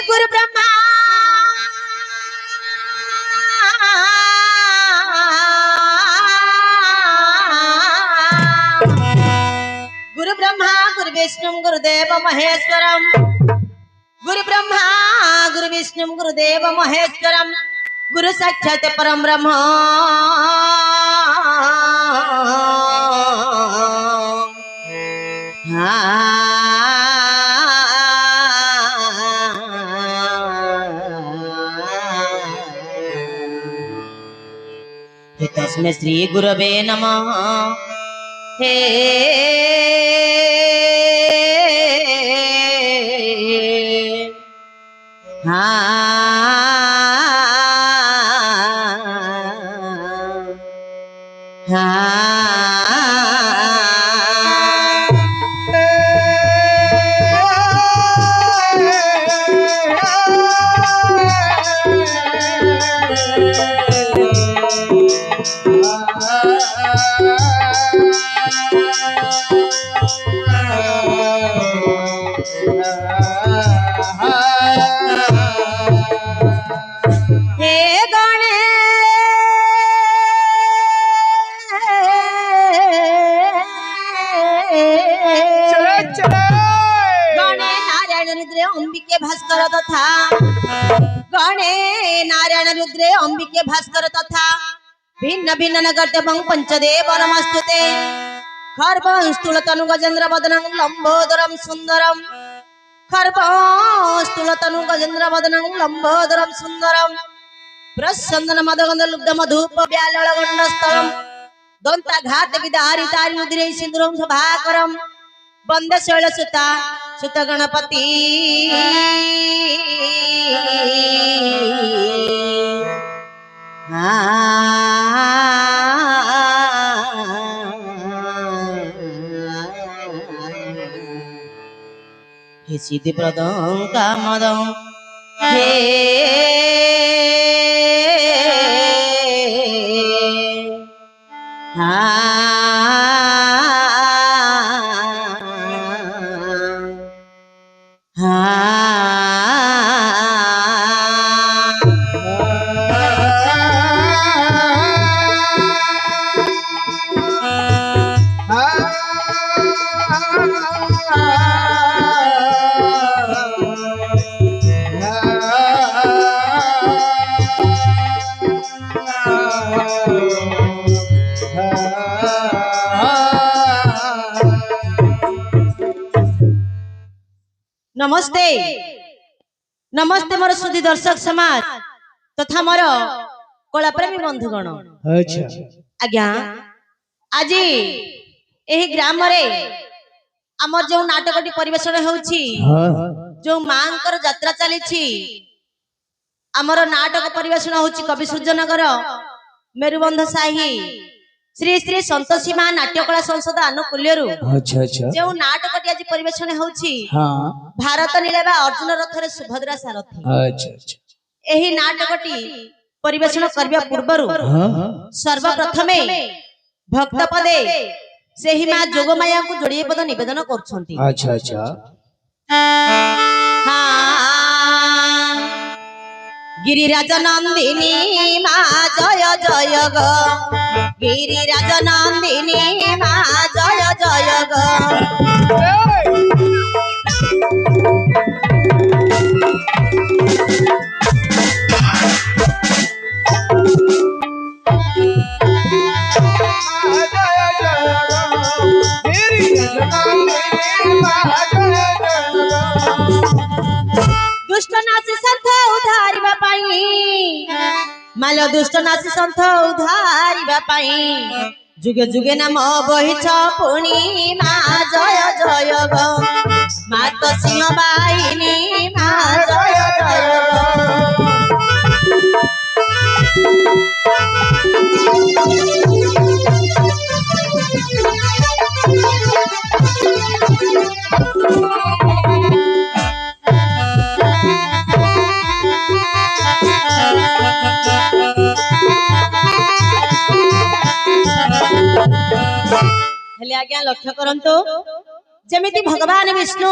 गुरु ब्रह्मा गुरु ब्रह्मा गुरु विष्णु गुरुदेव महेश्वरम गुरु ब्रह्मा गुरु विष्णु गुरुदेव महेश्वरम गुरु साक्षात परम ब्रह्म तस्मै श्री गुरवे नमः। हे अंबिके भास्कर तथा गणे नारायण रुद्रे अंबिके भास्कर तथा भिन्न भिन्न नगरते बं पंचदेव नमस्तुते खर्वं स्थूलतनु गजेन्द्र वदनं लंबोदरं सुंदरम खर्वं स्थूलतनु गजेन्द्र वदनं लंबोदरं सुंदरम प्रसन्न मदगंध लुब्ध मधुप व्यालळ गंडस्थलम दंता घात विदारि तारि उदिरे सिंदूरं सभाकरम वंदे शैल सुता सुत गणपति हे सिद्धि प्रदं कामदं हे नमस्ते नमस्ते मोर सुधी दर्शक समाज तथा मोर कला प्रेमी बंधुगण। अच्छा आज्ञा आज एही ग्राम रे आमर जो नाटकटी परिवेषण होउछि जो मांकर यात्रा चली आमर नाटक परिवेषण होउछि कवि सूर्यनगर मेरुबंध साही श्री श्री संतोषी मां नाट्यकला संसद आनुकूल्यरु अच्छा अच्छा जो नाटकटी आज परिवेषण होउछि हाँ भारत नीलेबा अर्जुन रथरे सुभद्रा सारथी। अच्छा अच्छा एही नाटकटी परिवेषण करबा पूर्वरु सर्वप्रथमे भक्त पदे सेही मां जोगमाया को जोड़िए पद निवेदन करछंती। अच्छा अच्छा गिरिराज नंदिनी मां जय जय ग गिरिराज नंदिनी मां जय जय ग दुष्ट नासी संत उधारिबा पाई माल दुष्ट नासी संत उधारिबा पाई जुगे जुगे नाम बहिछ पुणी मां जय जय ग मात सिंह बाहिनी मां जय जय ग हेले आज्ञा लक्ष्य करंतु जेमिति भगवान विष्णु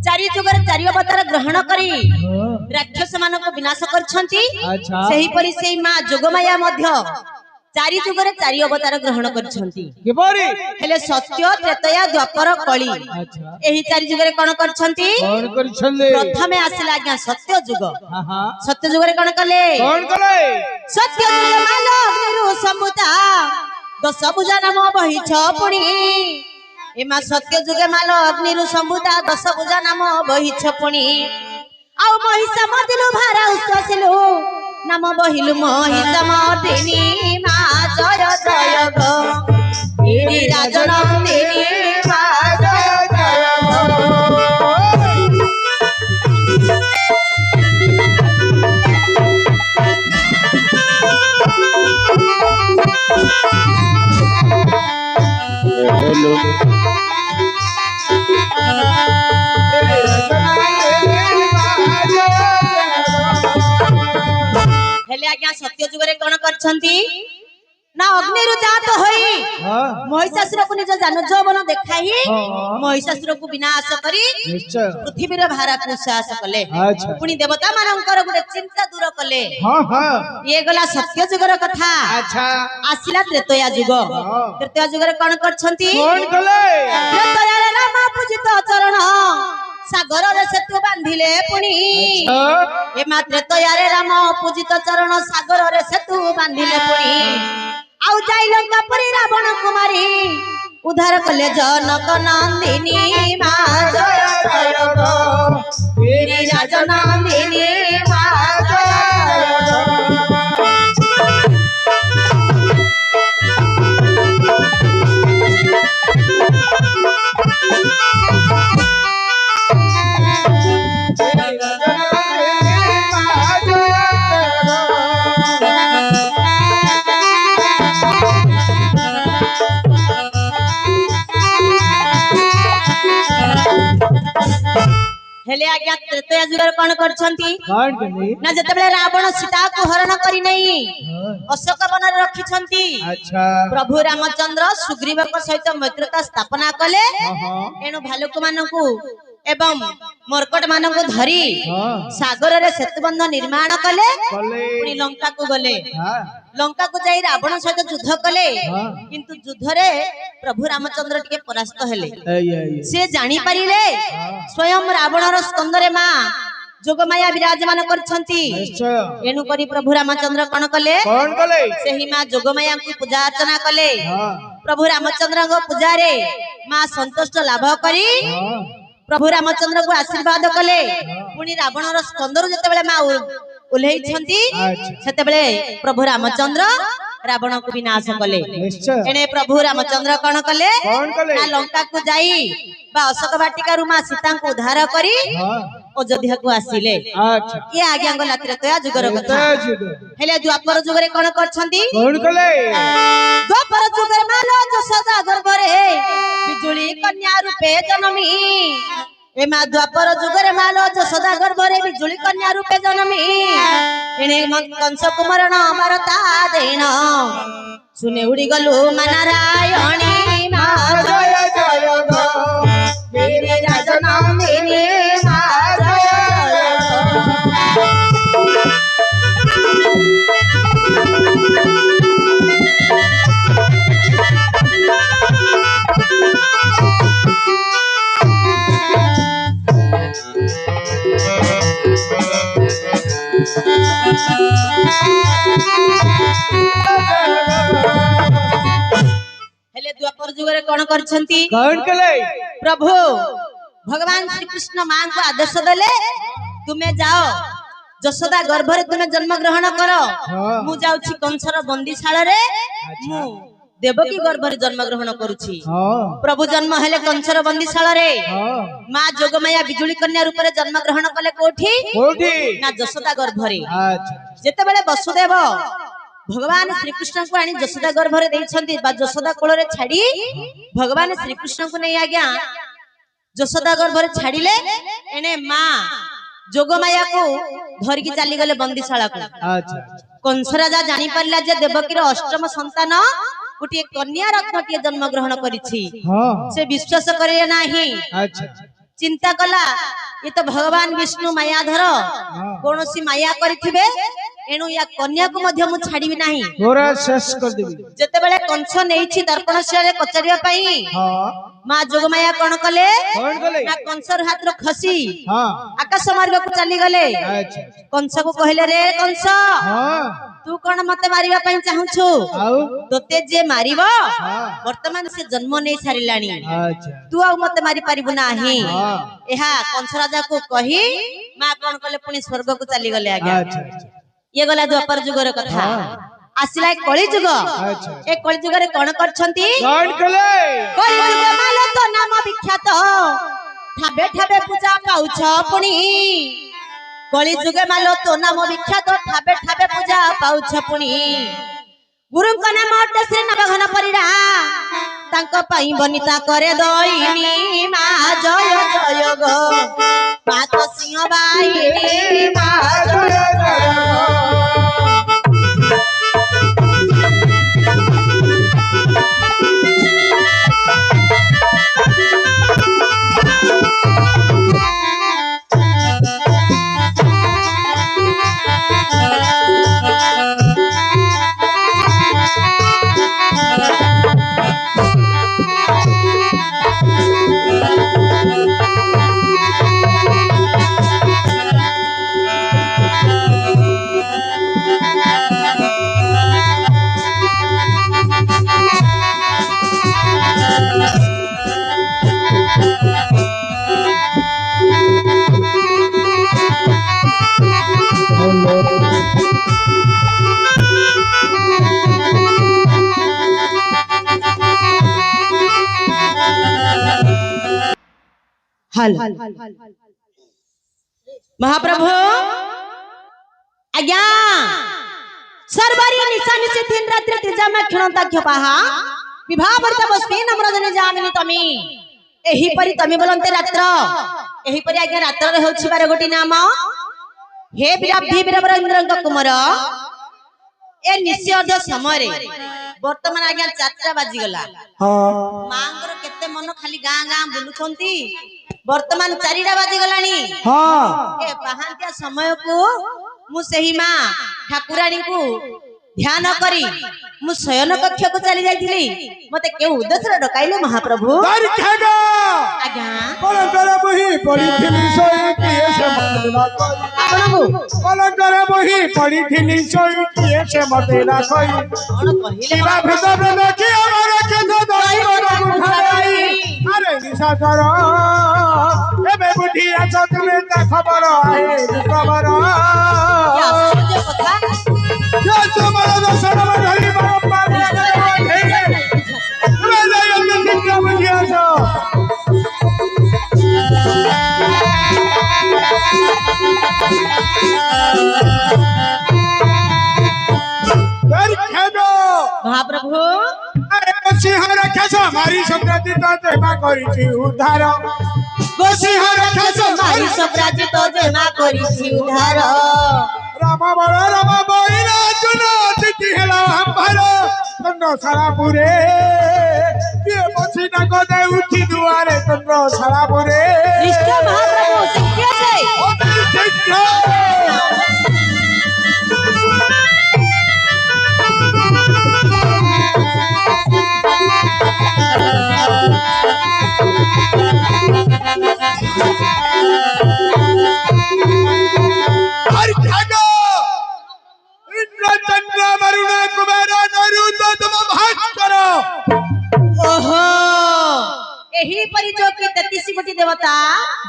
चारि जुगर चारि अवतार ग्रहण करी हाँ। राक्षस मानक विनाश करछंती अच्छा। सेही परि सेही मां जोगमाया मध्य चारि जुगरे चारि अवतार ग्रहण करछंती किपरि? हेले सत्य त्रेतया द्वापर कली अच्छा। एही चारि जुगरे कोन करछंती कौन करिछले? प्रथमे आसिला आज्ञा सत्य जुग हाँ हाँ। सत्य जुगरे कोन कले कौन करे? सत्य जुग मालो अग्निरु संभूता दश भुजा नाम बहिछ पुणी ए मा सत्य जुगे मालो अग्निरु संभूता दश भुजा नाम बहिछ पुणी आउ महिषा मदिलु भारा उस्वासिलु नाम बहिलु महिषा मदिनी मा जय जय गो गिरिराज नंदिनी मा जय जय गो हेलो। हेले आज्ञा सत्य जुगरे कोन करछंती ना अग्निरु जात होई हाँ। महिषासुर को निज जान जौवन देखाई हाँ। महिषासुर को विनाश करी निश्चय। पृथ्वीर भारा कुशास कले अच्छा। पुनी देवता मानकर गुटे चिंता दूर कले हाँ हाँ। ये गला सत्य जुगर कथा अच्छा। आसिला त्रेतया जुग हाँ। त्रेतया जुगरे कोन करछंती कौन कले? त्रेतया रे राम पूजित चरण सागर रे सेतु बांधिले पुनी अच्छा। ए मा त्रेतया रे राम पूजित चरण सागर रे सेतु बांधिले पुनी आउ जाई लंका परि रावण कुमारी उद्धार कले जनक नंदिनी मा जय जय गो गिरिराज नंदिनी मा जय जय गो हेले आज्ञा त्रेतया जुगर कोन करछंती कौन कले? ना जतबेले रावण सीता को हरण करी नै हाँ। अशोक वन रे रखिछंती अच्छा। प्रभु रामचंद्र सुग्रीव को सहित मैत्रीता स्थापना कले हाँ हाँ। एनु भालुक मानकु एवं मर्कट मानकु धरी हाँ। सागर रे सेतुबंध निर्माण कले कले। पुनी लंका को गले हाँ। लंका को जाई रावण सहित युद्ध कले हाँ। किंतु युद्ध रे प्रभु रामचंद्र टिके परास्त हेले ये। से जानी परिले स्वयं रावणर स्कंदरे मां जोगमाया विराजमान करछंती निश्चय। एनु करी प्रभु रामचंद्र कोन कले कौन कले? सेही मां जोगमाया को पूजा अर्चना कले हाँ। प्रभु रामचंद्र को पूजा रे मां संतुष्ट लाभ करी हाँ। प्रभु रामचंद्र को आशीर्वाद कले पुनी रावणर स्कंदरु जतेबेले मां उल्हेई छंती अच्छा। सेतेबेले प्रभु रामचंद्र रावण को विनाश कले निश्चय। एने प्रभु रामचंद्र कोन कले कौन कले? ना लंका को जाई बा अशोक वाटिका रु मां सीता को उद्धार करी हाँ। अयोध्या को आसीले अच्छा। ये आज्ञा गला त्रेतया जुगर कथा त्रेतया जुग। हेले द्वापर जुगरे कोन करछंती कौन कले? द्वापर जुगर मालो जसोदा गर्भरे बिजुली कन्या रूपे जन्मी ए मा द्वापर जुगरे मालो जसोदा गर्भरे बिजुली कन्या रूपे जन्मी एने कंस कुमारण मारता देन सुने उड़ी गलु नारायणी मा जय जय गो गिरिराज नंदिनी मा जय जय गो हेले द्वापर जुगरे कोन करछंती कौन कले? प्रभु भगवान श्री कृष्ण मां को आदेश देले तुमे जाओ जशोदा गर्भरे तुमे जन्म ग्रहण करो हाँ। मु जाउछि कंसर बंदीशाला रे मु देवकी गर्भरे जन्म ग्रहण करूछि हाँ। प्रभु जन्म हेले कंसर बंदीशाला रे हाँ। मां जोगमाया बिजुली कन्या रूप रे जन्म ग्रहण कले कोठी कोठी? ना जशोदा गर्भरे अच्छा। जेतेबेले वसुदेव भगवान श्री कृष्ण को आनी जशोदा गर्भरे देइछंती बा जशोदा कोल रे छाडी भगवान श्री कृष्ण को नै आज्ञा जशोदा गर्भरे छाडिले एने मां जोगमाया को धरिकी चली गले बंदीशाला को अच्छा। कंस राजा जानी परला जे देवकीर अष्टम संतान गोटे कन्या रत्नटीए जन्म ग्रहण करिछि हाँ। से विश्वास करे नाही अच्छा। चिंता कला ये तो भगवान विष्णु मायाधर कौन सी माया करिथिबे एणु या कन्या को मध्य मु छाड़िबी नाही पूरा शेष कर देबी जते बेले कंस नेइछि दर्पण शिळे कचरिया पई हां मां जोगमाया कोन कले कौन गले ना कंसर हाथ रो खसी हां आकाश मार्ग को चली गले अच्छा कंस को कहले रे कंस हां तू कोन मते मारिबा पई चाहूछु आउ तोते जे मारिबो हां वर्तमान से जन्म नै सारिलाणी अच्छा तू आ मते मारी परिबु नाही हां एहा कंस राजा को कही मां कोन कले पुनी स्वर्ग को चली गले आगे अच्छा ये गला द्वापर जुगर कथा आसिला कली जुग अच्छा ए कली जुगरे कोन करछंती कौन गले कली जुग मालो तो नाम विख्यात ठाबे ठाबे पूजा पाउछ पुनी कली जुगे मालो तो नाम विख्यात ठाबे ठाबे पूजा पाउछ पुनी गुरु कने मोट श्री नवघन परिरा तांको पई बनिता करे दईनी मा जय जय गो पात सिंह बाई मा जय जय हल महाप्रभु आज्ञा सर्वरी निशानि से दिन रात्रि त्रिजा में क्षणता क्षपाहा विवाह वर्ता बस्मी नम्रजने जामिनी तमी एही परि तमी बोलंते रात्र एही परि आज्ञा रात्र रे होछि बार गोटी नाम हे विराब्धि वीरवरेंद्रଙ୍କ कुमार ए निश्चय समय रे वर्तमान आज्ञा 4टा बाजी गला हां मांगर केते मन खाली गां गां बुलुछंती वर्तमान 4टा बाजी गलानी हां ए पहांतिया समय को मु सही मां ठाकुरानी को ध्यान करी मु शयन कक्ष को चली जाइथिली मते के उद्देश्य डकाइले महाप्रभु दरखेगा आज्ञा पलंकर बही पड़ीथिली सोई किए से मते ना कोई आपनबु पलंकर बही पड़ीथिली सोई किए से मते ना कोई कोन कहिले शिवा भीतर में कि हमर के तो दई मन उठाई अरे निशा कर एबे बुढ़िया चक में ता खबर आए खबर क्या आश्चर्य कथा जो तुम्हारा दर्शन में धरी बाप पार हे रे ले ले निकला बुढ़िया जो महाप्रभु सिंह रखेछ मारी संक्रांति तो देवा करिछि उद्धार गोसिंह रखेछ मारी संक्रांति तो देवा करिछि उद्धार राम बइरा चुन तिथि हेला अंबर चंद्र सारापुरे के पछी न को दे उठी दुआरे चंद्र सारापुरे निश्चय महाप्रभु सत्य से एही परि जो कि 33 कोटी देवता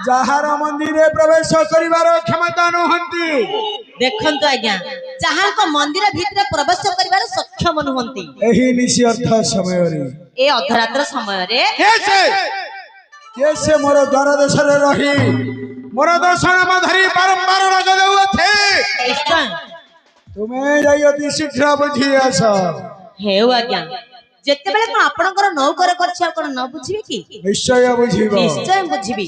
जहार मंदिर प्रवेश करिवार क्षमता नहंती देखंतु आज्ञा जहां को मंदिर भीतर प्रवेश करिवार सक्षम नहंती एही निशी अर्थ समय रे ए अधरात्र समय रे कैसे मोर द्वार देश रे रही मोर दर्शन में धरी बारंबार रग देउ थे तुम्हें जाई अति शीघ्र बुझी आस हेउ आज्ञा जेते बेले को आपनकर नौकर करछि आपण न बुझिबे की निश्चय बुझीबो निश्चय बुझिबी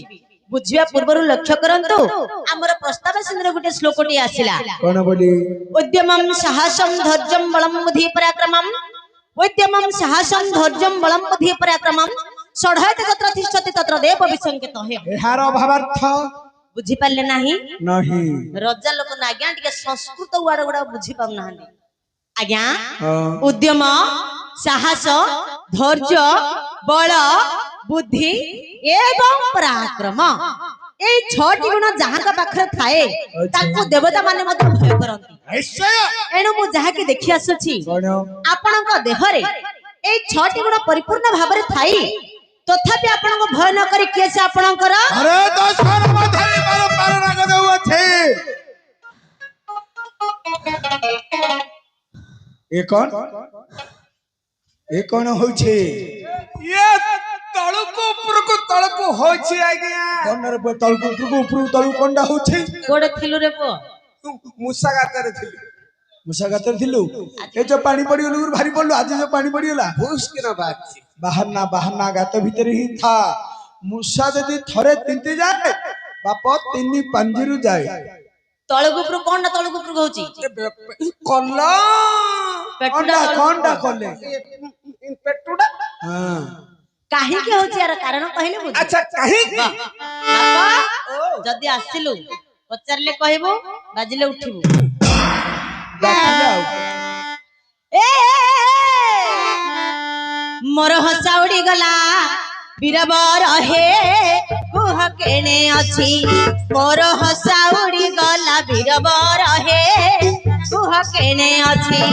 बुझिया पूर्वरु लक्ष्य करंतु हमर प्रस्ताव सिंधुर गुटे श्लोकटी आसिला कोन बोली उद्यमं साहसं धैर्यं बलं बुद्धि पराक्रमं उद्यमं साहसं धैर्यं बलं बुद्धि पराक्रमं षढ़यते तत्र तिष्ठति तत्र देव विसंकेत हे एहार भावार्थ बुझी पाले नाही नहीं रजा लोक ना आज्ञा टिके संस्कृत वाड गुडा बुझी पाउ नाहंती आज्ञा हाँ। उद्यम साहस धैर्य बल बुद्धि एवं पराक्रम ए छटी गुण जहाँ का पाखरे थाए ताको देवता माने मते भय करंती निश्चय एणु मु जहा के देखि आसुछि कौन आपणक देहरे ए छटी गुण परिपूर्ण भाबरे थाई तथापि आपणक भय न करी के से आपणकर अरे दशहरा मधरी बारंबार राग देउ अछि ए कौन होय छे ये तळको होछि आज्ञा कौन रे तळकु ऊपर तळु कोंडा होय छे कोडे थिलु रे पो मुसा गातारे थिली मुसा गातर थिलु ए जो पानी पड़ी गलु भारी पड़लो आज जो पानी पड़ी गला भूस के ना बात बाहर ना गात भीतर ही था मुसा यदि थरे तिंती जाए बाप तिनी पंजीरु जाए तळगुपुर कोंडा तळगुपुर होछि कल्ला कोंडा कोले पेटुडा हां काहे के होछि यार कारण कहले बुझ अच्छा काहे बापा जदी आसिलु पचारले कहबो बाजिले उठिबो ए मोर हसा उड़ी गला बीरबर हे कुह केने अछि मोर हसा उड़ी गला बीरबर हे कुह केने अछि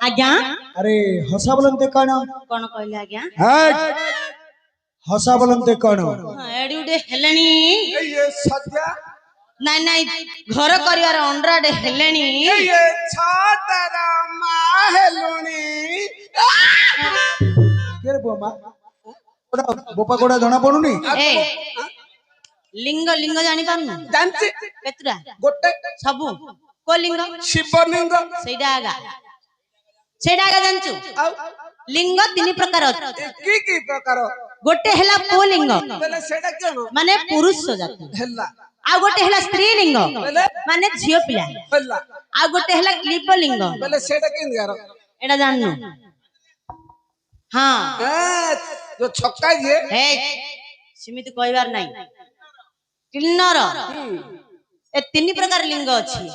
आज्ञा अरे हसा बोलते कौन कोन कहले आज्ञा हसा बोलते कौन एडी उडे हेलणी ये सद्या नाइ नाइ घर करिवार अंडराडे हेलणी ये छातारा मा हेलुनी केरे बोमा ओडा बोपा कोडा जणा पडुनी ए लिंग लिंग जानि पानु जानछि केतरा गोटे सबु को लिंग शिवलिंग सेडा आगा जानचु आउ लिंग तीन प्रकार अछि की प्रकार गोटे हेला पुलिंग बेले सेडा केनो माने पुरुष जाति हेला आ गोटे हेला स्त्री लिंग माने झियो पिला हेला आ गोटे हेला क्लिप लिंग बेले सेडा केन गारो एडा जाननु हां ए जो छक्का जे हे सिमित कहबार नाही किन्नर ए तीन प्रकार लिंग अछि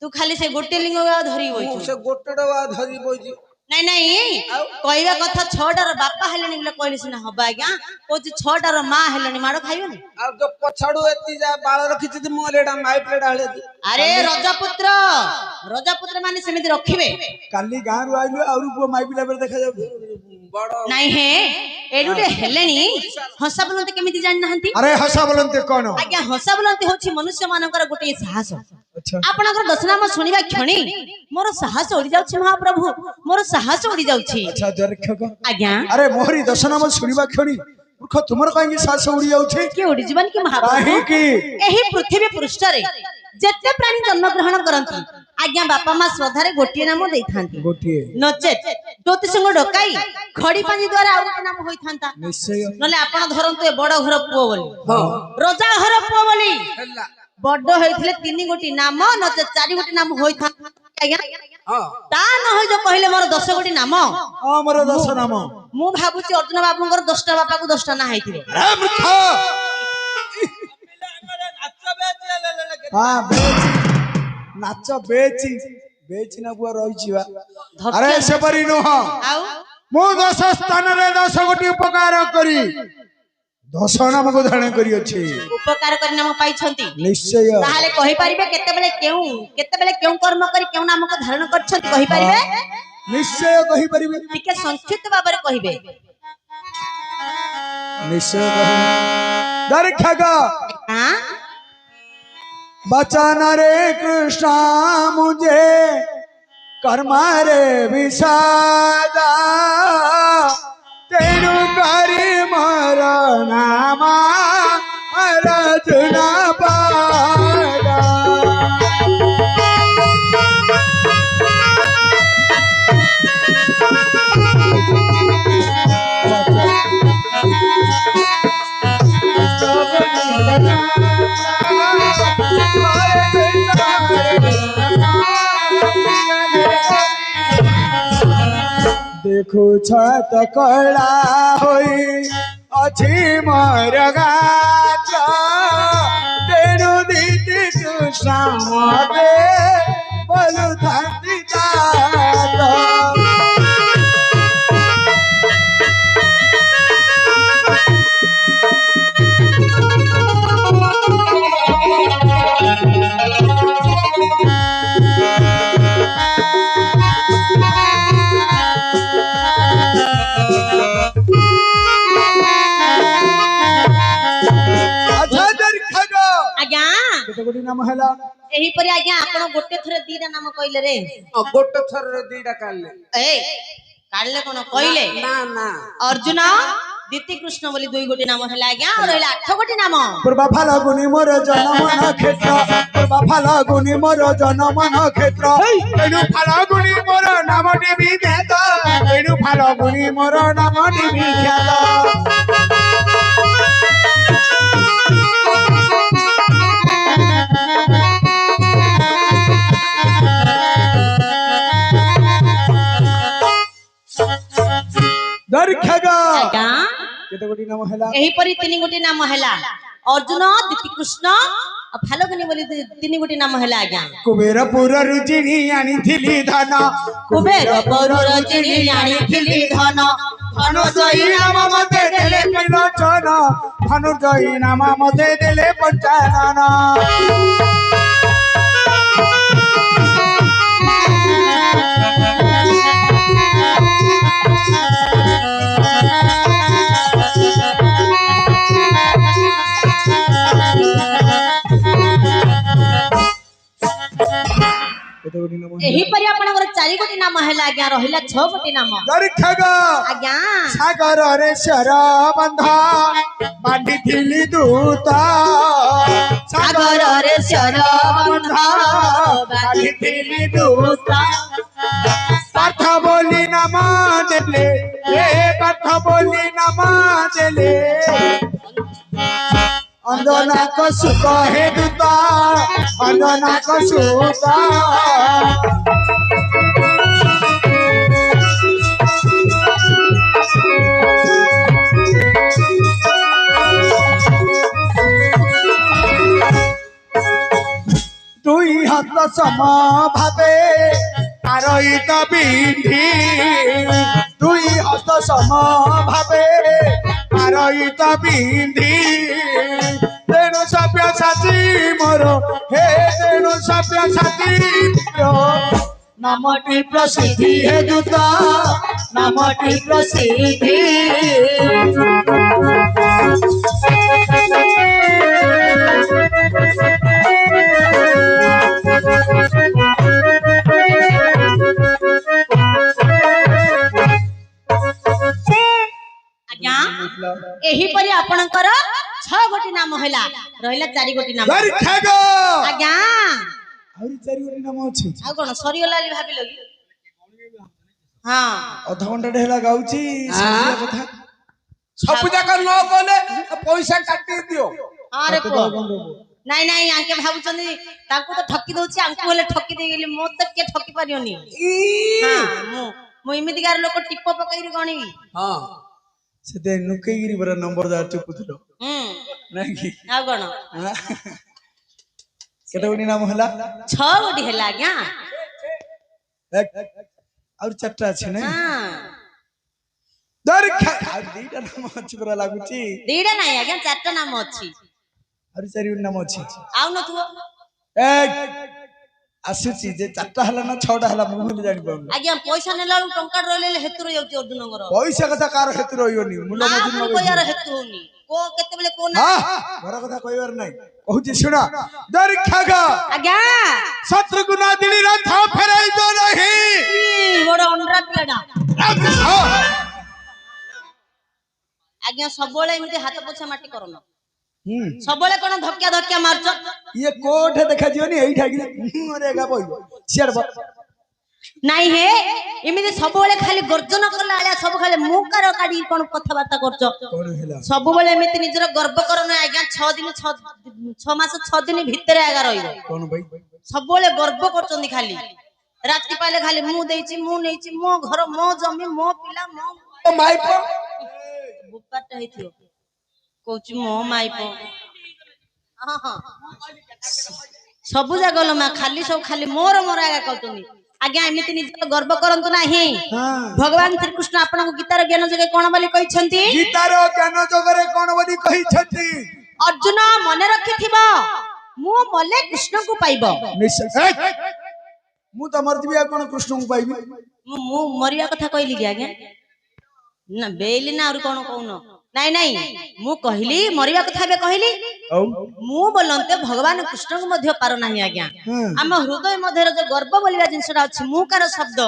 तू खाली से गोटे लिंग धरी होइछु से गोटे डवा धरी बोइजी नहीं नहीं कहवा कथा छटार बापा हेलेनी बोले कहले सिना हबा आज्ञा कोची छटार मां हेलेनी माडो खाइबनी आ जो पछाडू एती जा बाळ रखिछि ती मोलेडा माई प्लेट हळे दी अरे रजापुत्र माने समिति रखिबे काली गां रु आइलो और पुओ माई पिला बेर देखा जाउ बड़ नहीं है एडुटे हेलेनी हंसा बोलते केमिति जानि नहंती अरे हसा बोलते कौन आज्ञा हंसा बोलते होछि मनुष्य मानकर गोटे साहस अच्छा आपनकर दशनाम सुनिबा क्षणी मोर साहस उड़ी जाउछि महाप्रभु मोर साहस उड़ी जाउछि अच्छा दरक्षक आज्ञा अरे मोहरी दशनाम सुनिबा क्षणी मूर्ख तुमर काहे सास उड़ी जाउछि के उड़ी जीवन की महाप्रभु काहे की एही पृथ्वी पृष्ठ रे जेते प्राणी जन्म ग्रहण करंती आज्ञा बापा मां श्रद्धारे गोटिए नाम देइथांती गोटिए नचेत ज्योतिषंग डकाई खड़ी पानी द्वारा आ गोटे नाम होइथांता निश्चय नले आपण धरंतु ए बड़ घर पुओ बोली हां रजा घर पुओ बोली हेला बड़ होइथिले तीन गोटी नाम नचेत चारि गोटी नाम होइथांता आज्ञा हां ता न होय जो कहले मोर 10 गोटी नाम हमर दशनाम मु भाबुची अर्जुन बाबूंकर 10टा बापा को 10टा ना हैथिबे अरे मूर्ख हां नाच बेची ना बुआ रही छिवा अरे से परी नो आउ मु 10 स्थान रे 10 गोटी उपकार करी 10 नाम को धारण करी अछि उपकार करी नाम पाइछंती निश्चय ताहाले कहि परिबे केतेबेले केउ कर्म करी केउ नाम को धारण करछंती कहि परिबे निश्चय कहि परिबे टिके संक्षिप्त बाबरे कहिबे निश्चय कहि दरखगा हां बचन रे कृष्ण मुझे कर्म रे विषादा तेणु करी मोर नाम अर्जुन पादा देखु छत कला होई अछि मोर गात्र तेणु दीति कृष्ण मते बोलु धरती दात आज्ञा केते गोटी नाम हैला एही परी आज्ञा आपण गोटे थरे दीटा नाम कइले रे गोटे थर दीटा काढले ए काढले कोन कइले ना ना अर्जुन दीति कृष्ण बोली दुई गोटी नाम हैला आज्ञा और रहला 8 गोटी नाम पूर्वा फाल्गुनी मोर जनमन क्षेत्र पूर्वा फाल्गुनी मोर जनमन क्षेत्र तेणु फाल्गुनी मोर नामटी विख्यात तेणु फाल्गुनी मोर नामटी विख्यात दर्खगा आज्ञा केते गोटी नाम हैला एही परी 3 गोटी नाम हैला अर्जुन दीति कृष्ण आ फाल्गुनी बोली 3 गोटी नाम हैला आज्ञा कुबेरपुर रुचिनी आनिथिली धन कुबेरपुर रजनी आनिथिली धन धनुजयी नाम मते देले पिलोचन धनुजयी नाम मते देले पंचानन एही परी आपनकर 4 गोटी नाम हैला आज्ञा रहिला 6 गोटी नाम दर्खगा आज्ञा सागर रे शर बंधा बांधिथिली दूता सागर रे शर बंधा बांधिथिली दूता पाठ बोली नाम देले ए पाठ बोली नाम देले अंजना को सुख हे दूता अंजना को सुता दुई हाथ सम भावे आरहित बिंधी दुई हाथ सम भावे आरहित बिंधी तेणु सभ्य साथी मोर हे तेणु सभ्य साथी मोर नामटी प्रसिद्धि हे दूता नामटी प्रसिद्धि आज्ञा एही परी आपनकर 6 गोटी नाम हैला रहिला 4 गोटी नाम दर्खगा आज्ञा आउरी 4 गोटी नाम अछि आ कोन सरी गला भाबिलो कि हां अध घंटा ढेला गाउची हाँ। कथा सब जाक न गले पैसा काटी दियो अरे पो नाइ नाइ आके भाबुचंदी ताको तो ठकी दउची आंकु हेले ठकी दे गेली मो त के ठकी पारियोनी हां मो इमितिकार लोक टिप्पो पकैरी गणी हां सेते नुकेगिरी बरा नंबर दा चुपुथलो नाही कि आ कोन केते गोटी नाम हला 6 गोटी हैला आज्ञा और चट्टा अछि नै हां दर्खा आ दीटा नाम अछि बरा लागुची दीडा नाइ आज्ञा 4टा नाम अछि और 4 गोटी नाम अछि आउ न तू एक ଆସୁଛି ଯେ 4ଟା ହେଲା ନା 6ଟା ହେଲା ମୁଁ ଭୁଲି ଜାଣି ପାରୁନି। ଆଜ୍ଞା ପଇସା ନେଲା ବେଳକୁ ଟଙ୍କା ରହିଲେ ହେତୁ ରହିଯାଉଛି ଅର୍ଜୁନଙ୍କର। ପଇସା କଥା କାହାର ହେତୁ ରହିବନି ମୂଲ ନା ମଜୁରୀ ପୁଣି କହିବାର ହେତୁ ହଉନି କେତେବେଳେ କୋଉ ନା ଘର କଥା କହିବାର ନାହିଁ କହୁଛି ଶୁଣ ଦରୀକ୍ଷାଗ ଆଜ୍ଞା ଶତ୍ରୁକୁ ନାଦିନୀ ରଥ ଫେରାଇ ଦो ନାହିଁ ବଡ ଅଣ୍ଡରା ପିଲାଟା ଆଜ୍ଞା ସବୁବେଳେ ଏମିତି ହାତ ପୋଛା ମାଟି କରୁନ ସବୁବେଳେ କଣ ଧକ୍କା ଧକ୍କା ମାରୁଛ ଇଏ କୋଠେ ଦେଖାଯିବନି ଏଇଠା କି ଏକା ବଇବ ସିଆଡ ନାଇଁ ହେ ଏମିତି ସବୁବେଳେ ଖାଲି ଗର୍ଜନ କଲା ଭଳିଆ ସବୁ ଖାଲି ମୁକାର କାଢି କଣ କଥାବାର୍ତ୍ତା କରୁଛ ସବୁବେଳେ ଏମିତି ନିଜର ଗର୍ବ କର ନା ଆଜ୍ଞା 6 ମାସ 6 ଦିନ ଭିତରେ ଆଜ୍ଞା ରହିବ କଣ ଭାଇ ସବୁବେଳେ ଗର୍ବ କରୁଛନ୍ତି ଖାଲି ରାତି ପାଇଲେ ଖାଲି ମୁଁ ଦେଇଛି ମୁଁ ନେଇଛି ମୋ ଘର ମୋ ଜମି ମୋ ପିଲା ମୋ ମାଇପ ବୁପାଟା ହେଇଥିବ କହୁଛି ମୋ ମାଇପ ସବୁ ଜାଗଲ ମା ଖାଲି ସବୁ ଖାଲି ମୋର ମୋର ଆଜ୍ଞା କହୁଛନ୍ତି ଆଜ୍ଞା ଏମିତି ନିଜର ଗର୍ବ କରନ୍ତୁ ନାହିଁ ଭଗବାନ ଶ୍ରୀକୃଷ୍ଣ ଆପଣଙ୍କୁ ଗୀତାର ଜ୍ଞାନ ଯୋଗେ କଣ ବୋଲି କହିଛନ୍ତି ଗୀତାର ଜ୍ଞାନ ଯୋଗରେ କଣ ବୋଲି କହିଛନ୍ତି ଅର୍ଜୁନ ମନେ ରଖିଥିବ ମୁଁ ମଲେ କୃଷ୍ଣଙ୍କୁ ପାଇବ ମୁଁ ତ ମରିଯିବି ଆଉ କଣ କୃଷ୍ଣଙ୍କୁ ପାଇବି ମୁଁ ମରିବା କଥା କହିଲି କି ଆଜ୍ଞା ନା ବେଇଲି ନା ଆହୁରି କଣ କହୁନ ନାଇଁ ନାଇଁ ମୁଁ କହିଲି ମରିବା କଥା ଏବେ କହିଲି ମୁଁ ବୋଲନ୍ତେ ଭଗବାନ କୃଷ୍ଣଙ୍କୁ ମଧ୍ୟ ପାର ନାହିଁ ଆଜ୍ଞା ଆମ ହୃଦୟ ମଧ୍ୟରେ ଯୋଉ ଗର୍ବ ବୋଲିବା ଜିନିଷଟା ଅଛି ମୁଁ କାର ଶବ୍ଦ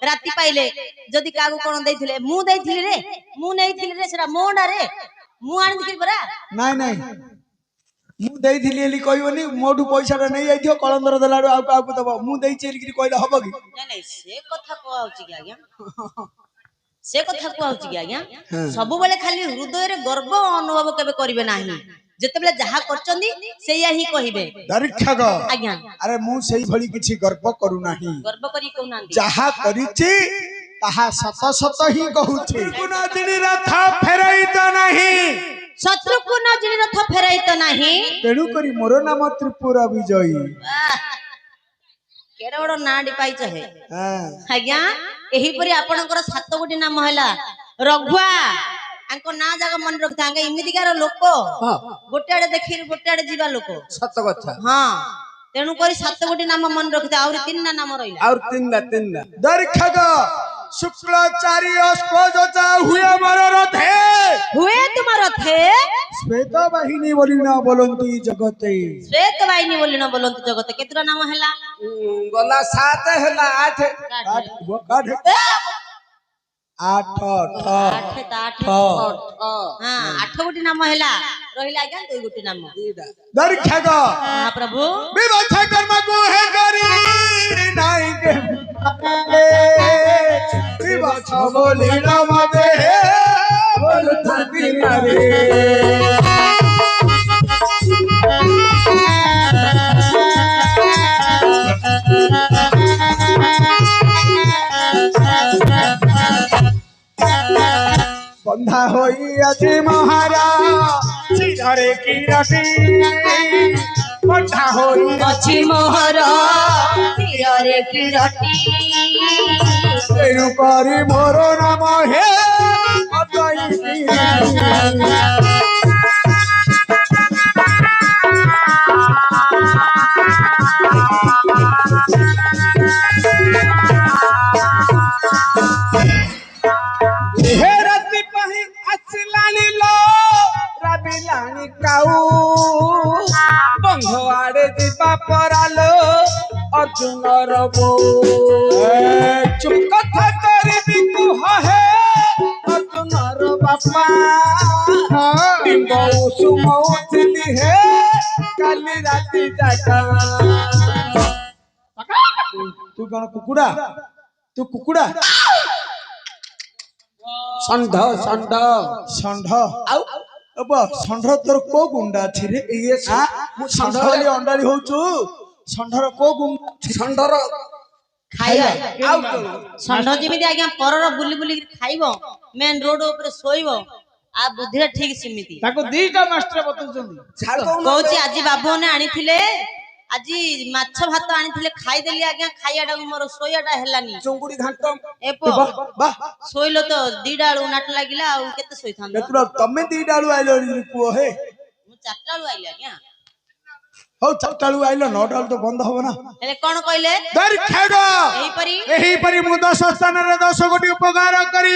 ରାତି ପାଇଲେ ଯଦି କାହାକୁ କଣ ଦେଇଥିଲେ ମୁଁ ଦେଇଥିଲି ରେ ମୁଁ ନେଇଥିଲି ରେ ସେଟା ମୋ ନାଁରେ ମୁଁ ଆଣିଥିଲି ପରା ନାଇଁ ନାଇଁ ମୁଁ ଦେଇଥିଲି ବୋଲି କହିବନି ମୋଠୁ ପଇସାଟା ନେଇ ଯାଇଥିବ କଳନ୍ଦର ଦେଲାରୁ ଆଉ କାହାକୁ ଦବ ମୁଁ ଦେଇଛି ବୋଲି କହିଲେ ହବ କି ନାଇଁ ନାଇଁ ସେ କଥା କୁହାଉଛି କି ଆଜ୍ଞା ସେ କଥା କୁହାଉଛି କି ଆଜ୍ଞା ସବୁବେଳେ ଖାଲି ହୃଦୟରେ ଗର୍ବ ଅନୁଭବ କେବେ କରିବେ ନାହିଁ ଯେତେବେଳେ ଯାହା କରୁଛନ୍ତି ସେଇଆ ହିଁ କହିବେ ଆଜ୍ଞା ଆରେ ମୁଁ ସେଇ ଭଳି କିଛି ଗର୍ବ କରୁନାହିଁ ଗର୍ବ କରି କହୁନାହାନ୍ତି ଯାହା କରିଛି ତାହା ସତ ସତ ହିଁ କହୁଛି ରଥ ଫେରାଇ ତ ନାହିଁ ଶତ୍ରୁକୁ ନ ଜିଣି ରଥ ଫେରାଇ ତ ନାହିଁ ତେଣୁ କରି ମୋର ନାମ ତ୍ରିପୁରା ବିଜୟୀ କେଡେ ବଡ ନାଁଟି ପାଇଛ ହେ ଆଜ୍ଞା ଏହିପରି ଆପଣଙ୍କର 7 ଗୋଟି ନାମ ହେଲା ରଘୁଆ ଆଙ୍କ ନାଁ ଜାଗ ମନେ ରଖିଥାங்க ଏମିତିକାର ଲୋକ ଗୋଟେ ଆଡେ ଦେଖି ଗୋଟେ ଆଡେ ଯିବା ଲୋକ ସତ କଥା ହଁ ତେଣୁ କରି 7 ଗୋଟି ନାମ ମନେ ରଖିଥା ଆହୁରି 3ଟା ନାମ ରହିଲା ଆଉ 3ଟା ଦରୀକ୍ଷାଗ शुक्लाचार्य स्पजता हुए मर रथे हुए तुम रथे श्वेत वाहिनी बोली ना बोलंती जगते श्वेत वाहिनी बोली ना बोलंती जगते केतरा नाम हैला गला 7 हैला 8 गोटी नाम हैला रहिला आज्ञा 2 गोटी नाम दरीक्षाग महाप्रभु विवक्षा कर्म को है करी नाही के विवक्षा बोली ना मते बोल थकी मारे बंधा होई अति महाराज चिरे की रसी बंधा होई अछि मोहर चिरे की रटी तेनु करी मोर नाम हे अतई बंधुआड़े दीपा परालो अर्जुन रबो चुप कथा करी बिकु है अर्जुन रो बापा बिंबो सुमौतली है काली राती जाका तू कौन कुकुड़ा तू कुकुड़ा षंढ षंढ षंढ आउ अब षंढ तोर को गुंडा छी रे ये मु षंढ वाली अंडाली होचू षंढर को गुंडा षंढर खाइबा आउ षंढ जेमिति आज्ञा परर बुली बुली खाइबो मेन रोड ऊपर सोइबो आ बुद्धिरे ठीक सिमिति ताको दीटा मास्टर बतौचंदी कहूची आजी बाबूने आनिथिले आजी माछ भात आनिथिले खाइ देली आज्ञा खाइयाडा मोर सोयाडा हेलानी चुंगुडी घांट एपो सोइलो तो दीडाळू नाट लागिला आ केते सोइथान केतुरा तमे दीडाळू आइलो रे पुओ हे मु चारटाळू आइली आज्ञा ହଉ 4ଟା ବେଳକୁ ଆଇଲ 9ଟା ବେଳକୁ ତ ବନ୍ଦ ହବ ନା ହେଲେ କଣ କହିଲେ ଦୀର୍ଘାଗ ଏହିପରି ଏହିପରି ମୁଁ 10 ସ୍ଥାନରେ 10 କୋଟି ଉପକାର କରି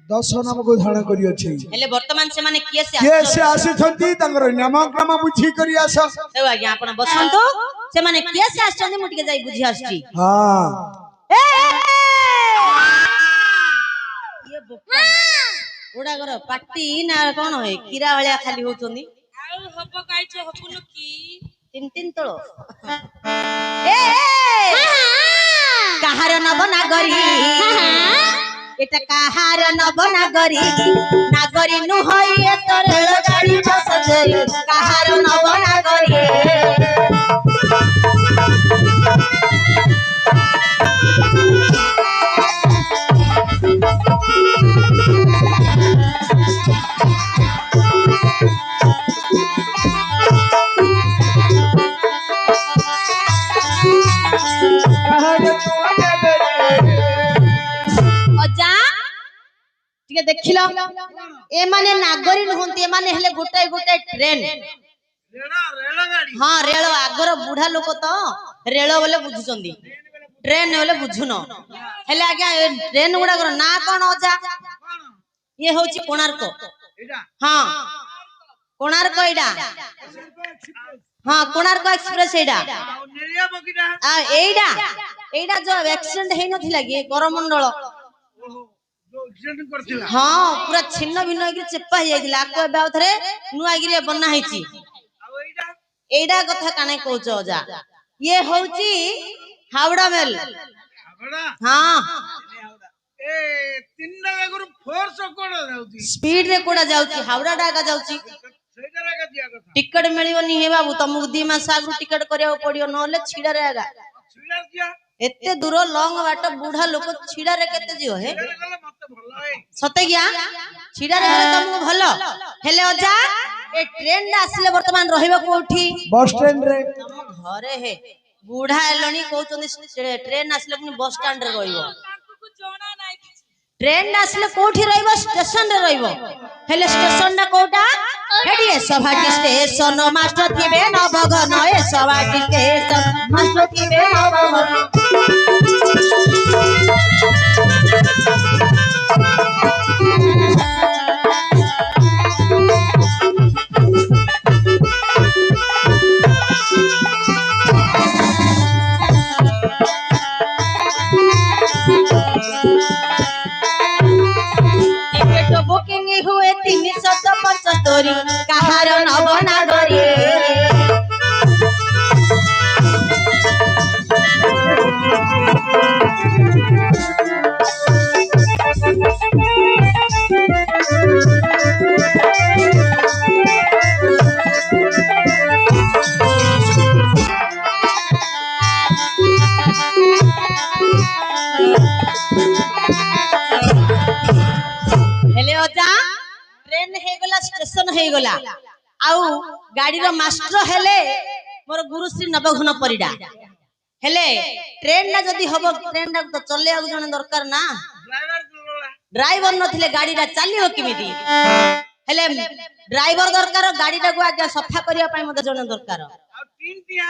10 ନାମକୁ ଧାରଣ କରିଅଛି ହେଲେ ବର୍ତ୍ତମାନ ସେମାନେ କିଏ ସେ କିଏ ସେ ଆସିଛନ୍ତି ତାଙ୍କର ନାମକ୍ରମ ବୁଝି କରି ଆସ ହେଉ ଆଜ୍ଞା ଆପଣ ବସନ୍ତୁ ସେମାନେ କିଏ ସେ ଆସିଛନ୍ତି ମୁଁ ଟିକେ ଯାଇ ବୁଝି ଆସୁଛି ହଁ ଇଏ ବୋକା ଗୁଡାକର ପାଟି ନା କଣ ହେ କିରା ଭଳିଆ ଖାଲି ହଉଛନ୍ତି ଆଉ ହବ କାଇଛ ହବୁନୁ କି 3 ତଳ କାହାର ନବ ନାଗରୀ এটা কাহার নব নাগরী নাগরী নুহই এত রেল গাড়ি বসে কাহার নব নাগরী অজা ଟିକେ ଦେଖିଲ ଏମାନେ ନାଗରୀ ନୁହନ୍ତି ଏମାନେ ହେଲେ ଗୋଟାଏ ଗୋଟାଏ ଟ୍ରେନ ହଁ ରେଳ ଆଗର ବୁଢା ଲୋକ ତ ରେଳ ବୋଲେ ବୁଝୁଛନ୍ତି ଟ୍ରେନ ବୋଲେ ବୁଝୁନ ହେଲେ ଆଜ୍ଞା ଟ୍ରେନ ଗୁଡାକର ନାଁ କଣ ଅଜା ଇଏ ହଉଛି କୋଣାର୍କ ହଁ କୋଣାର୍କ ଏଇଟା ହଁ କୋଣାର୍କ ଏକ୍ସପ୍ରେସ ଏଇଟା ଏଇଟା ଏଇଟା ଯୋଉ ଆକ୍ସିଡେଣ୍ଟ ହେଇନଥିଲା କି କରମଣ୍ଡଳ ହଁ ପୁରା ଛିନ୍ନ ଭିନ୍ନ ହେଇକି ଚେପା ହେଇଯାଇଥିଲା ଆକୁ ଏବେ ଆଉ ଥରେ ନୂଆଗିରି ବନା ହେଇଛି ଏଇଟା କଥା କାନେ କହୁଛ ଅଜା ଇଏ ହଉଛି ହାওড়ା ମେଲ ହଁ ସ୍ପିଡ ରେ କୋଡା ଯାଉଛି ହାওড়ା ଟା ଯାଉଛି टिकट मिलिबनी हे बाबू तुमको 2 मास आगु टिकट करिया पड़ियो नले छिडा रे आगा एते दूर लॉन्ग बाट बुढ़ा लोक छिडा रे केते जियो हे सते गया छिडा रे गले तुमको भलो हेले अजा ए ट्रेन ला आसीले वर्तमान रहिबो कोठी बस स्टैंड रे हम घरे हे बुढ़ा एलणी कहउचंदी ट्रेन आसीले पुनी बस स्टैंड रे रहिबो ତାଙ୍କୁ ଜଣା ନାହିଁ କିଛି ट्रेन आसीले कोठी रहिबो स्टेशन रे रहिबो हेले स्टेशन ना कोटा हेडी सभाटी स्टेशन मास्टर थिबे नवगन ए सभाटी स्टेशन मास्टर थिबे नवगन बुकिंग हुए 375 कहार नव नागरी हेले अजा ट्रेन हे गला स्टेशन हे गला आउ गाड़ी रो मास्टर हेले मोर गुरुश्री नवघन परिडा हेले ट्रेन ना जदी हबो ट्रेन ना तो चले आ जने दरकार ना ड्राइवर नथिले गाड़ी रा चलियो किमिति हेले ड्राइवर दरकार गाड़ी टा को आज्ञा सफा करिया पई मते जने दरकार आ टीनटिया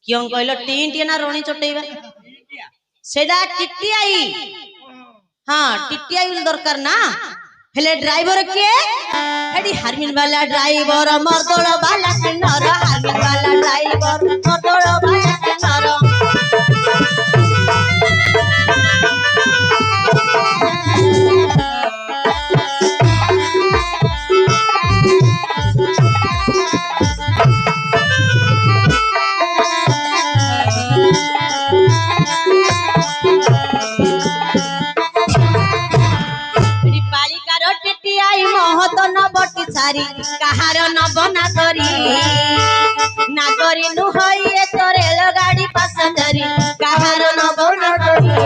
क्यों कहलो टीनटिया ना रोणी चटेबा सेडा टिटिआई हाँ टिटिआई दरकार ना हेले ड्राइवर के हेडी हारमिन वाला ड्राइवर मर्दोल वाला किन्नर हारमिन वाला ड्राइवर मर्दोल वाला किन्नर सारी कहार नब नागरी नागरी नुहई तो रेल गाड़ी पासंजरी कहार नब नागरी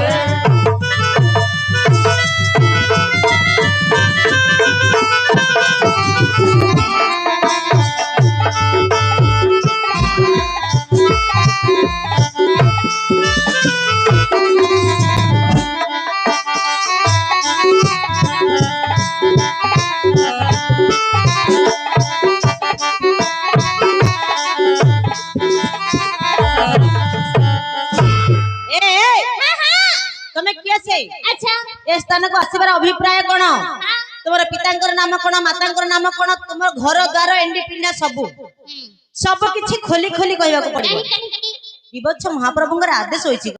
ଅଛି ଆଚ୍ଛା ଏ ସ୍ଥାନକୁ ଆସିବାର ଅଭିପ୍ରାୟ କଣ ତୁମର ପିତାଙ୍କର ନାମ କଣ ମାତାଙ୍କର ନାମ କଣ ତୁମର ଘର ଦ୍ୱାର ଏଣ୍ଡି ପିଣ୍ଡା ସବୁ କିଛି ଖୋଲି ଖୋଲି କହିବାକୁ ପଡିବ କାହିଁକି ବିଭତ୍ସ ମହାପ୍ରଭୁଙ୍କର ଆଦେଶ ହୋଇଛି